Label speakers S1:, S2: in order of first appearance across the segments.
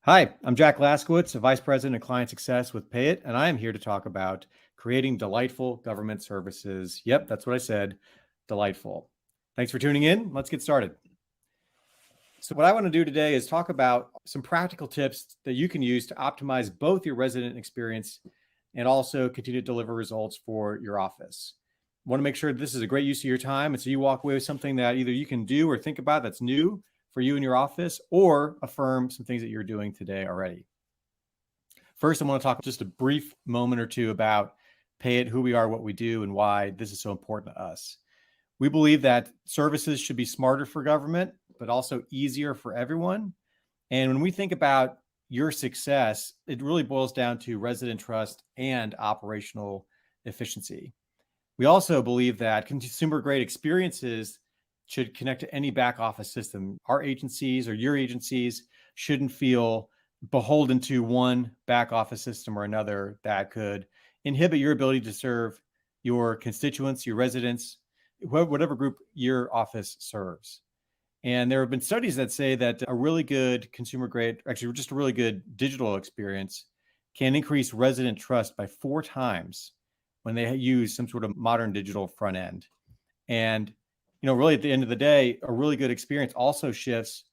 S1: Hi, I'm Jack Laskowitz, a Vice President of Client Success with PayIt, and I am here to talk about creating delightful government services. Yep, that's what I said, delightful. Thanks for tuning in. Let's get started. So what I want to do today is talk about some practical tips that you can use to optimize both your resident experience and also continue to deliver results for your office. I want to make sure this is a great use of your time, and so you walk away with something that either you can do or think about that's new for you in your office, or affirm some things that you're doing today already. First, I want to talk just a brief moment or two about PayIt, who we are, what we do, and why this is so important to us. We believe that services should be smarter for government, but also easier for everyone. And when we think about your success, it really boils down to resident trust and operational efficiency. We also believe that consumer-grade experiences should connect to any back office system. Our agencies or your agencies shouldn't feel beholden to one back office system or another that could inhibit your ability to serve your constituents, your residents, whatever group your office serves. And there have been studies that say that a really good consumer grade, actually just a really good digital experience, can increase resident trust by 4 times when they use some sort of modern digital front end. And really at the end of the day, a really good experience also shifts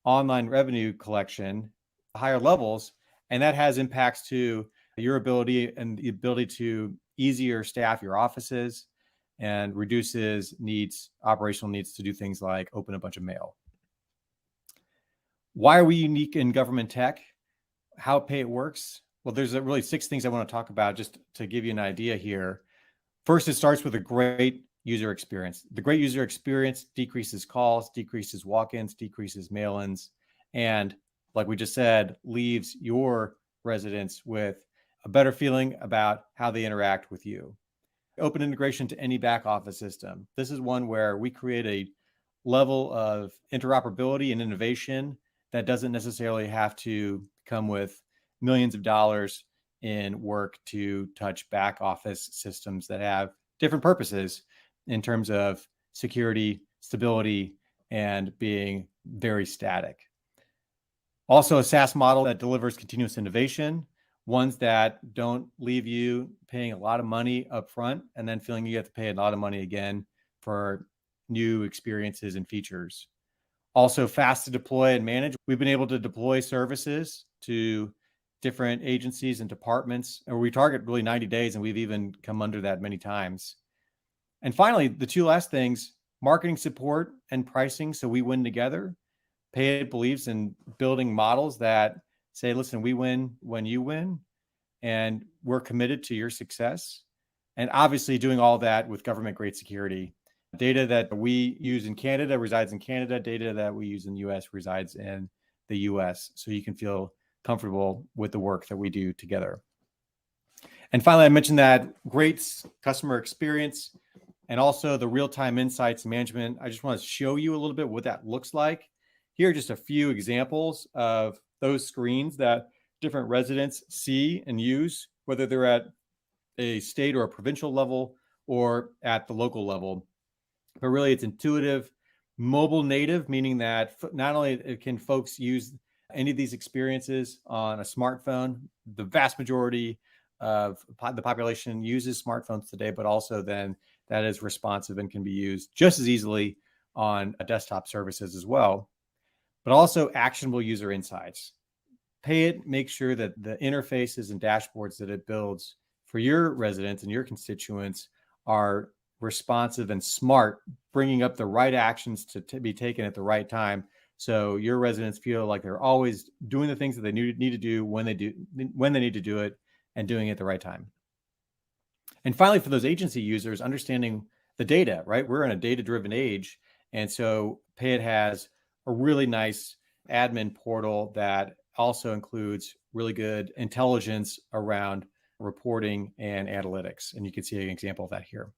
S1: online revenue collection higher levels, and that has impacts to your ability and the ability to easier staff your offices and reduces operational needs to do things like open a bunch of mail. Why are we unique in government tech? How PayIt works? Well, there's really 6 things I want to talk about just to give you an idea here. First, it starts with a great user experience. The great user experience decreases calls, decreases walk-ins, decreases mail-ins, and like we just said, leaves your residents with a better feeling about how they interact with you. Open integration to any back office system. This is one where we create a level of interoperability and innovation that doesn't necessarily have to come with millions of dollars in work to touch back office systems that have different purposes in terms of security, stability, and being very static. Also, a SaaS model that delivers continuous innovation, ones that don't leave you paying a lot of money up front and then feeling you have to pay a lot of money again for new experiences and features. Also, fast to deploy and manage. We've been able to deploy services to different agencies and departments, and we target really 90 days, and we've even come under that many times. And finally, the 2 last things, marketing support and pricing, so we win together. PayIt believes in building models that say, listen, we win when you win, and we're committed to your success. And obviously doing all that with government-grade security. Data that we use in Canada resides in Canada. Data that we use in the US resides in the US. So you can feel comfortable with the work that we do together. And finally, I mentioned that great customer experience and also the real-time insights management. I just want to show you a little bit what that looks like. Here are just a few examples of those screens that different residents see and use, whether they're at a state or a provincial level or at the local level. But really, it's intuitive, mobile native, meaning that not only can folks use any of these experiences on a smartphone, the vast majority of the population uses smartphones today, but also then that is responsive and can be used just as easily on desktop services as well. But also actionable user insights. PayIt makes sure that the interfaces and dashboards that it builds for your residents and your constituents are responsive and smart, bringing up the right actions to be taken at the right time. So your residents feel like they're always doing the things that they need to do when they need to do it, and doing it at the right time. And finally, for those agency users, understanding the data, right? We're in a data-driven age. And so PayIt has a really nice admin portal that also includes really good intelligence around reporting and analytics. And you can see an example of that here.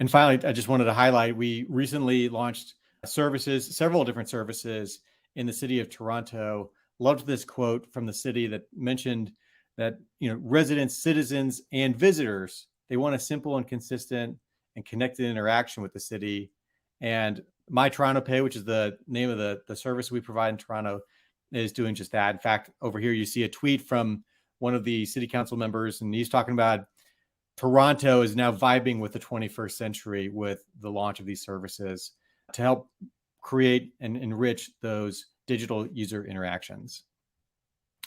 S1: And finally, I just wanted to highlight, we recently launched services, several different services in the city of Toronto. Loved this quote from the city that mentioned that, residents, citizens, and visitors, they want a simple and consistent and connected interaction with the city. And My Toronto Pay, which is the name of the service we provide in Toronto, is doing just that. In fact, over here, you see a tweet from one of the city council members, and he's talking about Toronto is now vibing with the 21st century with the launch of these services to help create and enrich those digital user interactions.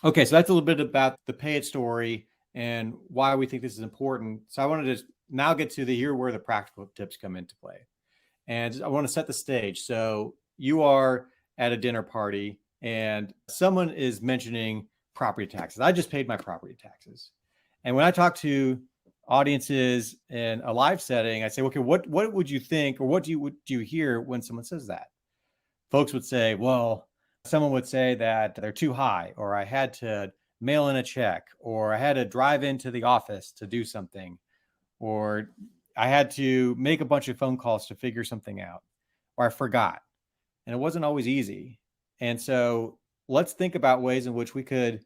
S1: Okay, so that's a little bit about the PayIt story and why we think this is important. So I want to just now get to here where the practical tips come into play. And I want to set the stage. So you are at a dinner party and someone is mentioning property taxes. I just paid my property taxes. And when I talk to audiences in a live setting, I say, okay, what would you think, or what do you hear when someone says that? Folks would say, well, someone would say that they're too high, or I had to mail in a check, or I had to drive into the office to do something, or I had to make a bunch of phone calls to figure something out, or I forgot. And it wasn't always easy. And so let's think about ways in which we could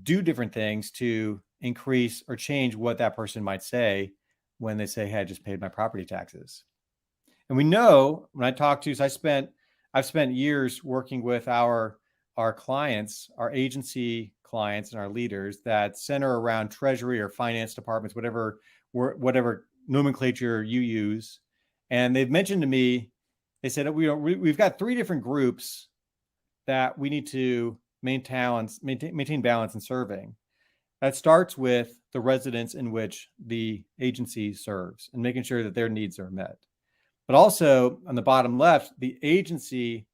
S1: do different things to increase or change what that person might say when they say, hey, I just paid my property taxes. And we know when I talk to, so I've spent years working with our clients, our agency clients and our leaders that center around treasury or finance departments, whatever nomenclature you use. And they've mentioned to me, they said, we've got 3 different groups that we need to maintain balance in serving. That starts with the residents in which the agency serves and making sure that their needs are met. But also on the bottom left, the agency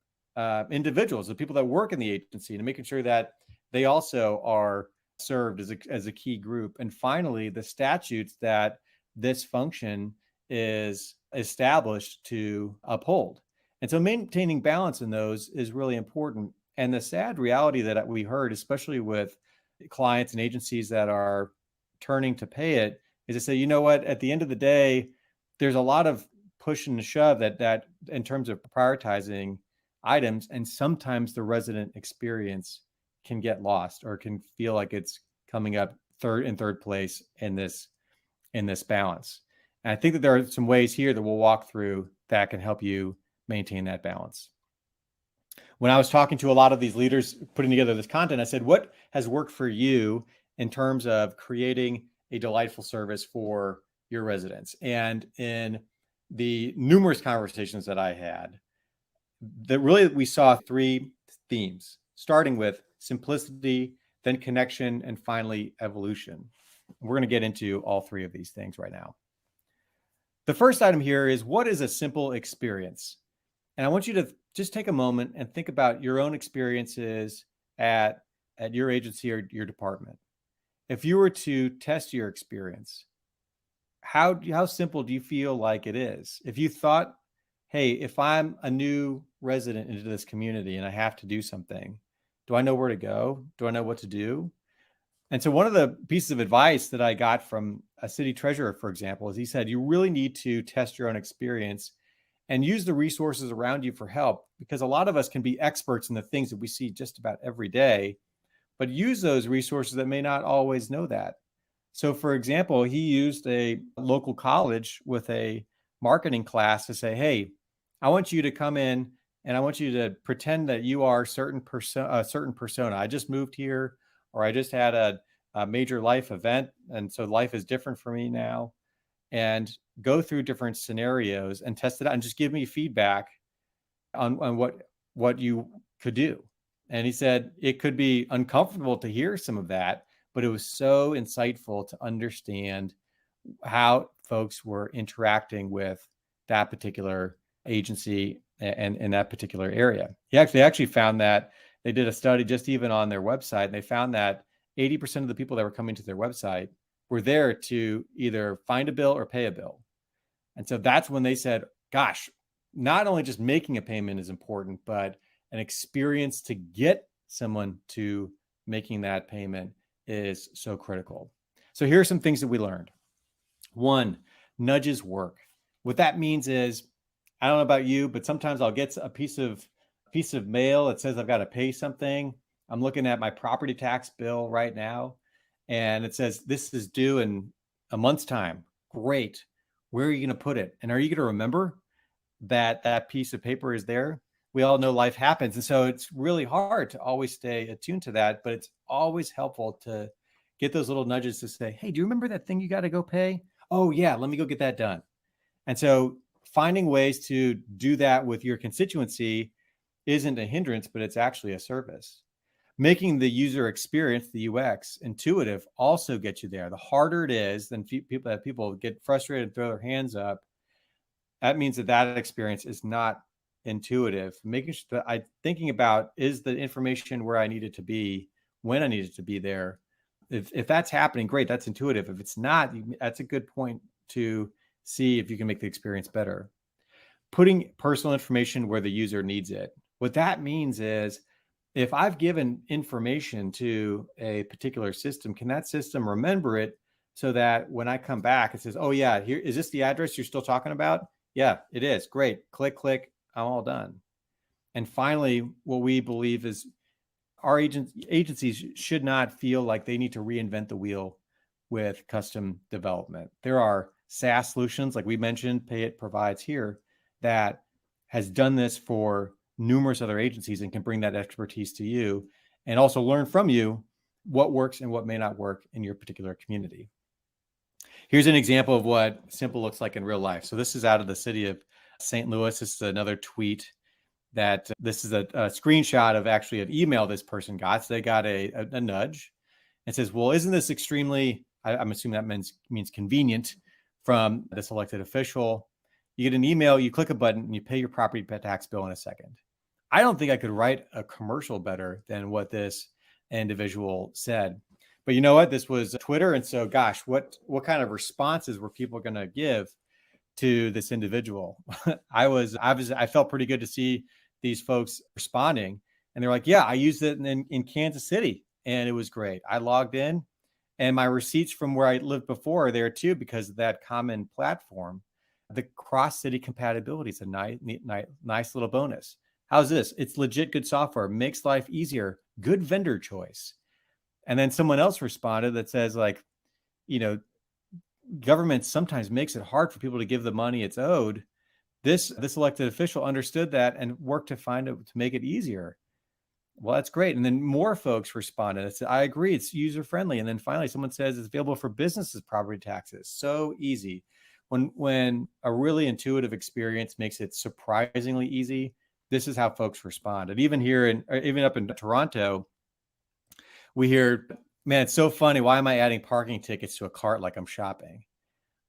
S1: individuals, the people that work in the agency, and making sure that they also are served as a key group. And finally, the statutes that this function is established to uphold. And so maintaining balance in those is really important. And the sad reality that we heard, especially with clients and agencies that are turning to PayIt, is to say, you know what, at the end of the day, there's a lot of push and shove that in terms of prioritizing items, and sometimes the resident experience can get lost or can feel like it's coming up third place in this balance. And I think that there are some ways here that we'll walk through that can help you maintain that balance. When I was talking to a lot of these leaders putting together this content, I said, what has worked for you in terms of creating a delightful service for your residents? And in the numerous conversations that I had, that really we saw 3 themes, starting with simplicity, then connection, and finally evolution. We're going to get into all 3 of these things right now. The first item here is, what is a simple experience? And I want you to just take a moment and think about your own experiences at your agency or your department. If you were to test your experience, how simple do you feel like it is? If you thought, hey, if I'm a new resident into this community and I have to do something, do I know where to go? Do I know what to do? And so one of the pieces of advice that I got from a city treasurer, for example, is he said, you really need to test your own experience and use the resources around you for help, because a lot of us can be experts in the things that we see just about every day, but use those resources that may not always know that. So for example, he used a local college with a marketing class to say, hey, I want you to come in and I want you to pretend that you are a certain persona. I just moved here, or I just had a major life event, and so life is different for me now. And go through different scenarios and test it out and just give me feedback on what you could do. And he said it could be uncomfortable to hear some of that, but it was so insightful to understand how folks were interacting with that particular agency and in that particular area. They actually found that they did a study just even on their website, and they found that 80% of the people that were coming to their website were there to either find a bill or pay a bill. And so that's when they said, gosh, not only just making a payment is important, but an experience to get someone to making that payment is so critical. So here are some things that we learned. 1, nudges work. What that means is, I don't know about you, but sometimes I'll get a piece of mail that says I've got to pay something. I'm looking at my property tax bill right now, and it says this is due in a month's time. Great. Where are you going to put it? And are you going to remember that that piece of paper is there? we all know life happens. And so it's really hard to always stay attuned to that, but it's always helpful to get those little nudges to say, hey, do you remember that thing you got to go pay? Oh yeah, let me go get that done. And so finding ways to do that with your constituency isn't a hindrance, but it's actually a service. Making the user experience, the UX, intuitive also gets you there. The harder it is, then people get frustrated and throw their hands up. That means that experience is not intuitive. Making sure that I'm thinking about, is the information where I need it to be, when I need it to be there. If that's happening, great, that's intuitive. If it's not, that's a good point to see if you can make the experience better. Putting personal information where the user needs it. What that means is, if I've given information to a particular system, can that system remember it so that when I come back, it says, oh yeah, here, is this the address you're still talking about? Yeah, it is. Great. Click, click. I'm all done. And finally, what we believe is our agencies should not feel like they need to reinvent the wheel with custom development. There are SaaS solutions, like we mentioned, PayIt provides here, that has done this for numerous other agencies and can bring that expertise to you and also learn from you what works and what may not work in your particular community. Here's an example of what simple looks like in real life. So this is out of the city of St. Louis. This is another tweet that this is a screenshot of actually an email this person got. So they got a nudge. It says, well, isn't this extremely, I'm assuming that means convenient, from this elected official. You get an email, you click a button, and you pay your property tax bill in a second. I don't think I could write a commercial better than what this individual said. But you know what? This was Twitter. And so, gosh, what kind of responses were people going to give to this individual? I felt pretty good to see these folks responding. And they're like, yeah, I used it in Kansas City and it was great. I logged in and my receipts from where I lived before are there too, because of that common platform. The cross-city compatibility is a nice little bonus. How's this? It's legit good software, makes life easier, good vendor choice. And then someone else responded that says, like, you know, government sometimes makes it hard for people to give the money it's owed. This elected official understood that and worked to make it easier. Well, that's great. And then more folks responded. I said, I agree, it's user friendly. And then finally, someone says it's available for businesses' property taxes. So easy. When a really intuitive experience makes it surprisingly easy, this is how folks respond. And even up in Toronto, we hear, man, it's so funny. Why am I adding parking tickets to a cart like I'm shopping?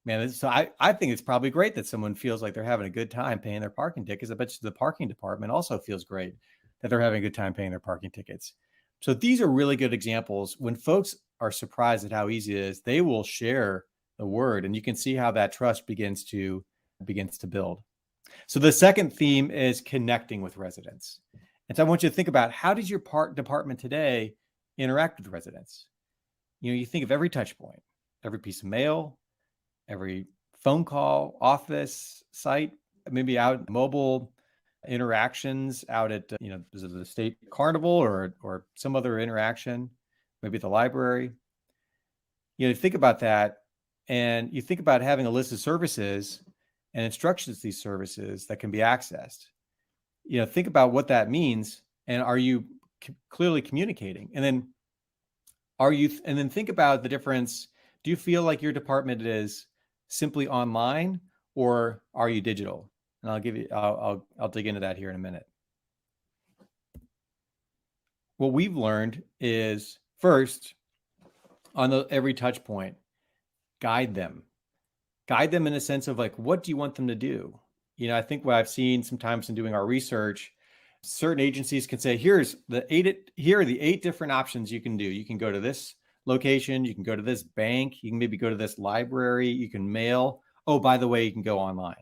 S1: Man, so I think it's probably great that someone feels like they're having a good time paying their parking tickets. I bet you the parking department also feels great that they're having a good time paying their parking tickets. So these are really good examples. When folks are surprised at how easy it is, they will share the word, and you can see how that trust begins to build. So the second theme is connecting with residents. And so I want you to think about, how does your department today interact with residents? You think of every touch point, every piece of mail, every phone call, office, site, maybe out mobile interactions out at, is it the state carnival or some other interaction, maybe at the library. Think about that. And you think about having a list of services and instructions to these services that can be accessed. Think about what that means. And are you clearly communicating? And then think about the difference. Do you feel like your department is simply online, or are you digital? And I'll dig into that here in a minute. What we've learned is, first, on every touch point, guide them in a sense of, like, what do you want them to do? I think what I've seen sometimes in doing our research, certain agencies can say, here are the 8 different options you can do. You can go to this location, you can go to this bank, you can maybe go to this library, you can mail. Oh, by the way, you can go online.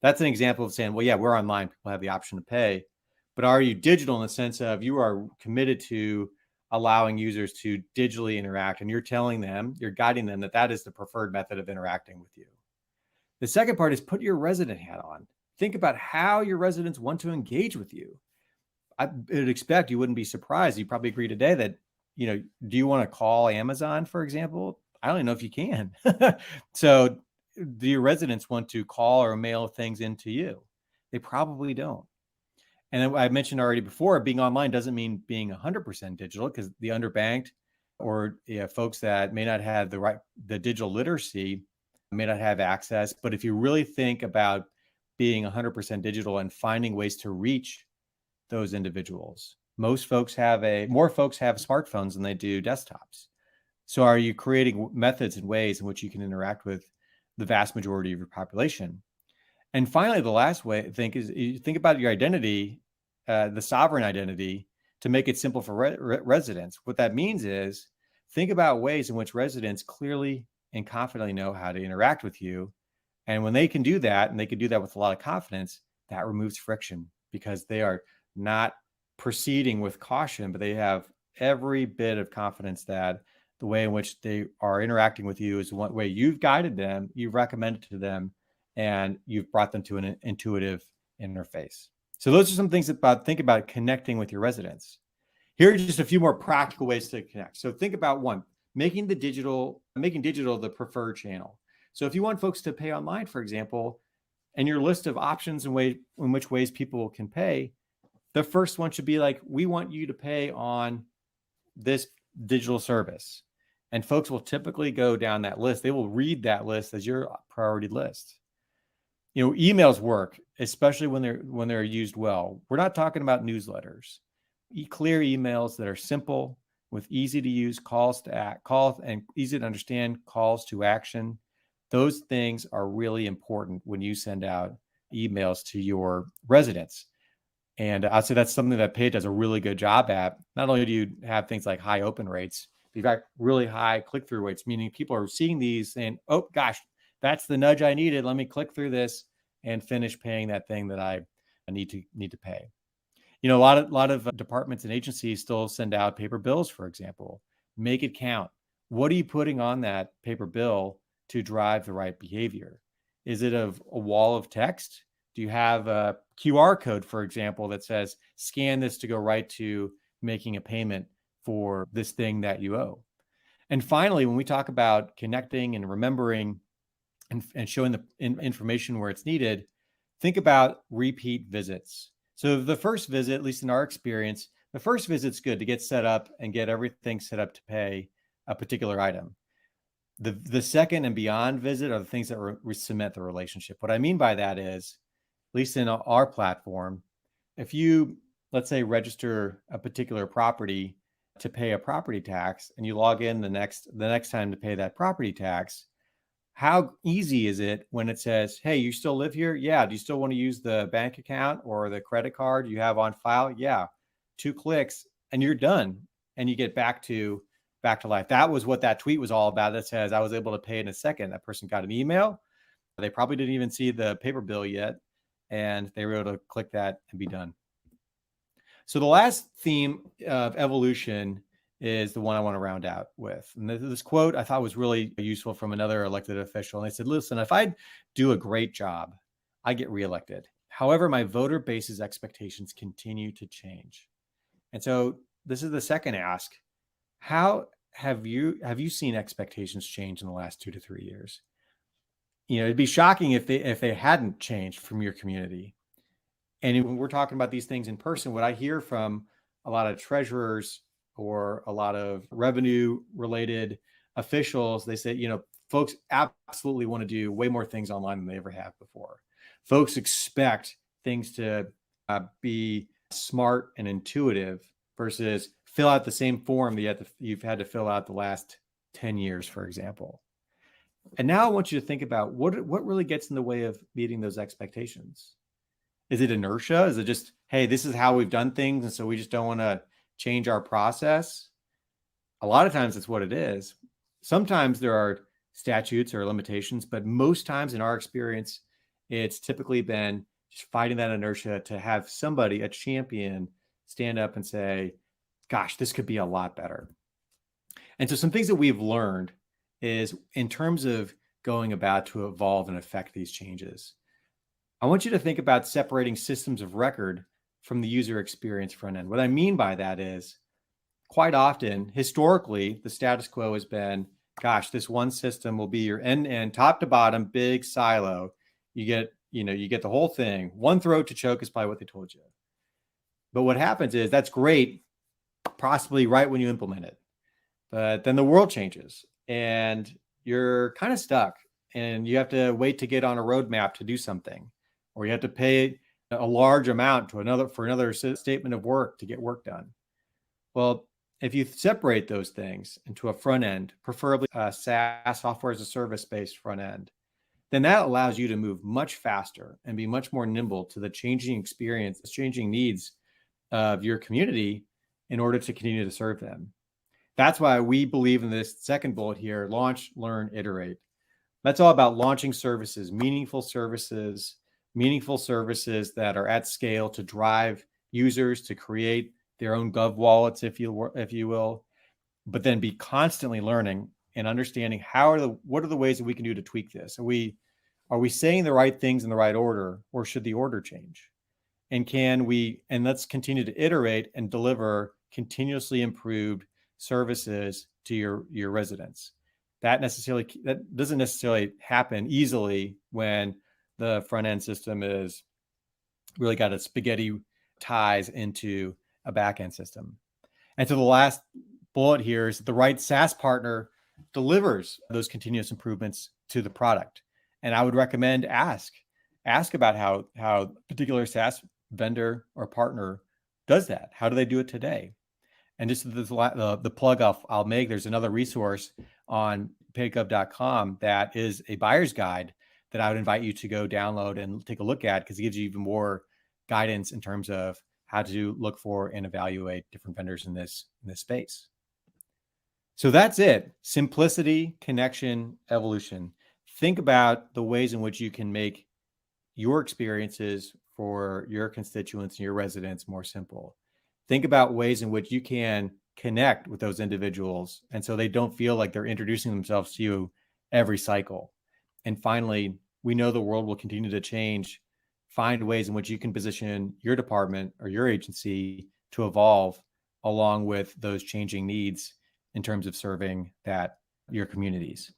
S1: That's an example of saying, well, yeah, we're online, people have the option to pay. But are you digital in the sense of you are committed to allowing users to digitally interact, and you're guiding them that is the preferred method of interacting with you? The second part is put your resident hat on. Think about how your residents want to engage with you. I would expect you wouldn't be surprised. You probably agree today that, do you want to call Amazon, for example? I don't even know if you can. So do your residents want to call or mail things into you? They probably don't. And then I mentioned already before, being online doesn't mean being 100% digital, because the underbanked or folks that may not have the digital literacy may not have access. But if you really think about being 100% digital and finding ways to reach those individuals, more folks have smartphones than they do desktops. So are you creating methods and ways in which you can interact with the vast majority of your population? And finally, the last way I think is you think about your identity, the sovereign identity, to make it simple for residents. What that means is think about ways in which residents clearly and confidently know how to interact with you. And when they can do that, and they can do that with a lot of confidence, that removes friction, because they are not proceeding with caution, but they have every bit of confidence that the way in which they are interacting with you is one way you've guided them, you've recommended to them, and you've brought them to an intuitive interface. So those are some things think about connecting with your residents. Here are just a few more practical ways to connect. So think about one, making digital the preferred channel. So if you want folks to pay online, for example, and your list of options and in which ways people can pay, the first one should be like, we want you to pay on this digital service. And folks will typically go down that list. They will read that list as your priority list. Emails work, especially when they're used well. We're not talking about newsletters. Clear emails that are simple, with easy to use calls and easy to understand calls to action. Those things are really important when you send out emails to your residents. And I'd say that's something that PayIt does a really good job at. Not only do you have things like high open rates, you've got really high click-through rates, meaning people are seeing these saying, oh gosh, that's the nudge I needed. Let me click through this and finish paying that thing that I need to pay. A lot of departments and agencies still send out paper bills, for example. Make it count. What are you putting on that paper bill to drive the right behavior? Is it a wall of text? Do you have a QR code, for example, that says, scan this to go right to making a payment for this thing that you owe? And finally, when we talk about connecting and remembering and showing the information where it's needed, think about repeat visits. So the first visit, at least in our experience, the first visit's good to get set up and get everything set up to pay a particular item. The second and beyond visit are the things that cement the relationship. What I mean by that is, at least in our platform, if you, let's say, register a particular property to pay a property tax, and you log in the next time to pay that property tax, how easy is it when it says, hey, you still live here? Yeah. Do you still want to use the bank account or the credit card you have on file? Yeah. 2 clicks and you're done. And you get back to life. That was what that tweet was all about. That says, I was able to pay in a second. That person got an email. They probably didn't even see the paper bill yet, and they were able to click that and be done. So the last theme of evolution is the one I want to round out with. And this quote I thought was really useful from another elected official. And they said, listen, if I do a great job, I get reelected. However, my voter base's expectations continue to change. And so this is the second ask. How have you seen expectations change in the last 2 to 3 years? It'd be shocking if they hadn't changed from your community. And when we're talking about these things in person, what I hear from a lot of treasurers or a lot of revenue related officials, they say, folks absolutely want to do way more things online than they ever have before. Folks expect things to be smart and intuitive versus fill out the same form that you've had to fill out the last 10 years, for example. And now I want you to think about what really gets in the way of meeting those expectations. Is it inertia? Is it just, hey, this is how we've done things, and so we just don't want to change our process? A lot of times it's what it is. Sometimes there are statutes or limitations, but most times in our experience, it's typically been just fighting that inertia to have somebody, a champion, stand up and say, gosh, this could be a lot better. And so some things that we've learned is in terms of going about to evolve and affect these changes, I want you to think about separating systems of record from the user experience front end. What I mean by that is, quite often, historically, the status quo has been, gosh, this one system will be your end-to-end, top to bottom, big silo. You get the whole thing. One throat to choke is probably what they told you. But what happens is that's great, possibly right when you implement it. But then the world changes and you're kind of stuck and you have to wait to get on a roadmap to do something, or you have to pay a large amount to another statement of work to get work done. Well, if you separate those things into a front end, preferably a SaaS, software as a service based front end, then that allows you to move much faster and be much more nimble to the changing experience, changing needs of your community in order to continue to serve them. That's why we believe in this second bullet here: launch, learn, iterate. That's all about launching services, meaningful services that are at scale to drive users to create their own gov wallets, if you will, but then be constantly learning and understanding what are the ways that we can do to tweak this. Are we saying the right things in the right order, or should the order change? And let's continue to iterate and deliver continuously improved services to your residents. That doesn't necessarily happen easily when the front end system is really got its spaghetti ties into a back end system. And so the last bullet here is the right SaaS partner delivers those continuous improvements to the product. And I would recommend ask about how a particular SaaS vendor or partner does that. How do they do it today? And just the plug I'll make, there's another resource on paygov.com that is a buyer's guide that I would invite you to go download and take a look at, because it gives you even more guidance in terms of how to look for and evaluate different vendors in this space. So that's it. Simplicity, connection, evolution. Think about the ways in which you can make your experiences for your constituents and your residents more simple. Think about ways in which you can connect with those individuals, and so they don't feel like they're introducing themselves to you every cycle. And finally, we know the world will continue to change. Find ways in which you can position your department or your agency to evolve along with those changing needs in terms of serving your communities.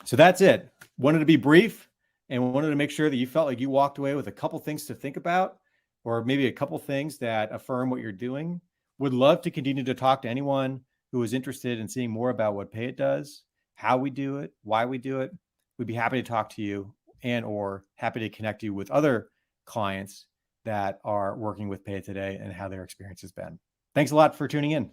S1: So that's it. Wanted to be brief and wanted to make sure that you felt like you walked away with a couple things to think about, or maybe a couple things that affirm what you're doing. Would love to continue to talk to anyone who is interested in seeing more about what PayIt does, how we do it, why we do it. We'd be happy to talk to you or happy to connect you with other clients that are working with PayIt today and how their experience has been. Thanks a lot for tuning in.